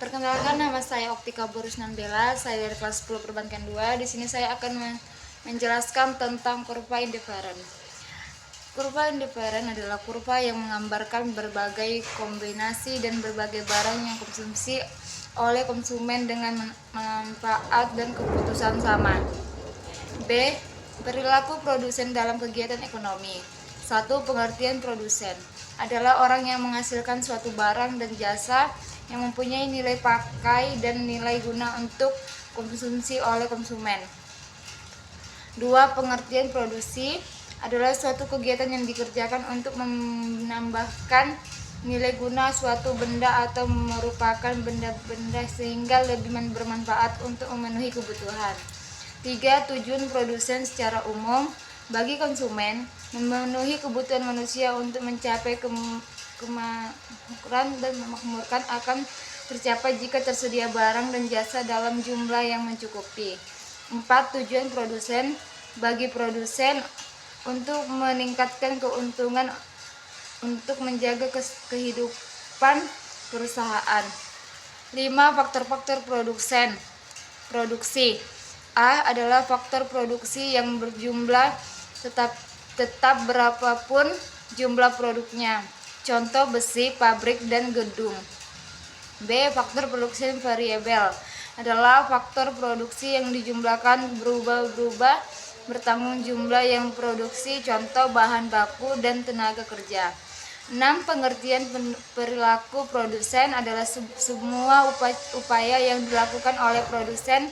Perkenalkan, nama saya Oktika Borusnan Bella. Saya dari kelas 10 Perbankan 2. Di sini saya akan menjelaskan tentang kurva indiferen. Kurva indiferen adalah kurva yang menggambarkan berbagai kombinasi dan berbagai barang yang konsumsi oleh konsumen dengan manfaat dan keputusan sama. B. Perilaku produsen dalam kegiatan ekonomi. 1. Pengertian produsen adalah orang yang menghasilkan suatu barang dan jasa yang mempunyai nilai pakai dan nilai guna untuk konsumsi oleh konsumen. 2. Pengertian produksi adalah suatu kegiatan yang dikerjakan untuk menambahkan nilai guna suatu benda atau merupakan benda-benda sehingga lebih bermanfaat untuk memenuhi kebutuhan. 3. Tujuan produsen secara umum bagi konsumen memenuhi kebutuhan manusia untuk mencapai kemakmuran dan memakmurkan akan tercapai jika tersedia barang dan jasa dalam jumlah yang mencukupi. 4. Tujuan produsen bagi produsen untuk meningkatkan keuntungan untuk menjaga kehidupan perusahaan. 5. Faktor-faktor produksi. A adalah faktor produksi yang berjumlah tetap berapapun jumlah produknya. Contoh besi, pabrik, dan gedung. B. Faktor produksi variabel adalah faktor produksi yang dijumlahkan berubah-ubah bertanggung jumlah yang produksi, contoh bahan baku dan tenaga kerja. 6. Pengertian perilaku produsen adalah semua upaya yang dilakukan oleh produsen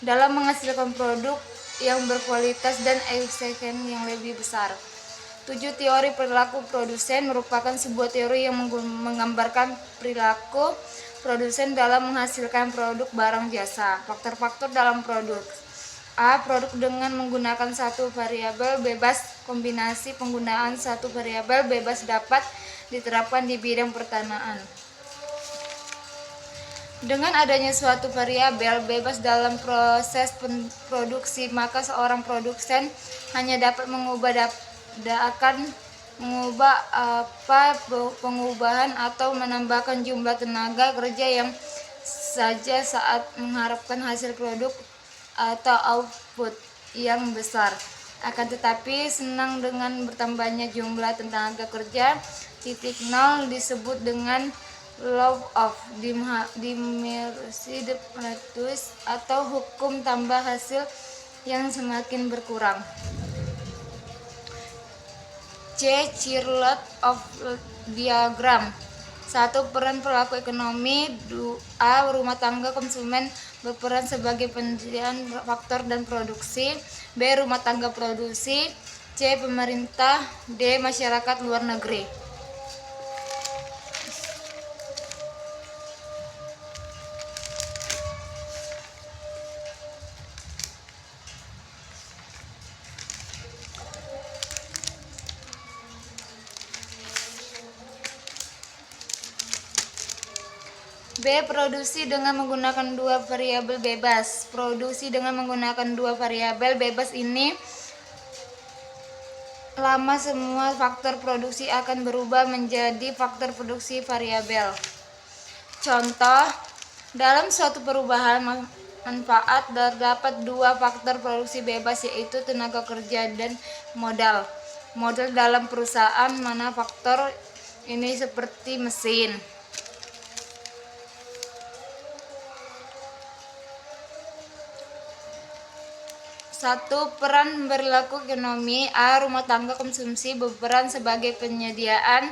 dalam menghasilkan produk yang berkualitas dan efisien yang lebih besar. 7. Teori perilaku produsen merupakan sebuah teori yang menggambarkan perilaku produsen dalam menghasilkan produk barang jasa. Faktor-faktor dalam produk. A. Produk dengan menggunakan satu variabel bebas. Kombinasi penggunaan satu variabel bebas dapat diterapkan di bidang pertanian. Dengan adanya suatu variabel bebas dalam proses produksi, maka seorang produsen hanya dapat pengubahan atau menambahkan jumlah tenaga kerja yang saja saat mengharapkan hasil produk atau output yang besar. Akan tetapi senang dengan bertambahnya jumlah tenaga kerja. Titik nol disebut dengan law of diminishing produce atau hukum tambah hasil yang semakin berkurang. C. Charlotte of diagram. 1. Peran pelaku ekonomi. 2. Rumah tangga konsumen berperan sebagai penjadian faktor dan produksi. B. Rumah tangga produksi. C. Pemerintah. D. Masyarakat luar negeri. B. Produksi dengan menggunakan dua variabel bebas. Produksi dengan menggunakan dua variabel bebas ini lama semua faktor produksi akan berubah menjadi faktor produksi variabel. Contoh, dalam suatu perubahan manfaat terdapat dua faktor produksi bebas, yaitu tenaga kerja dan modal. Modal dalam perusahaan mana faktor ini seperti mesin. 1. Peran perilaku ekonomi. A. Rumah tangga konsumsi berperan sebagai penyediaan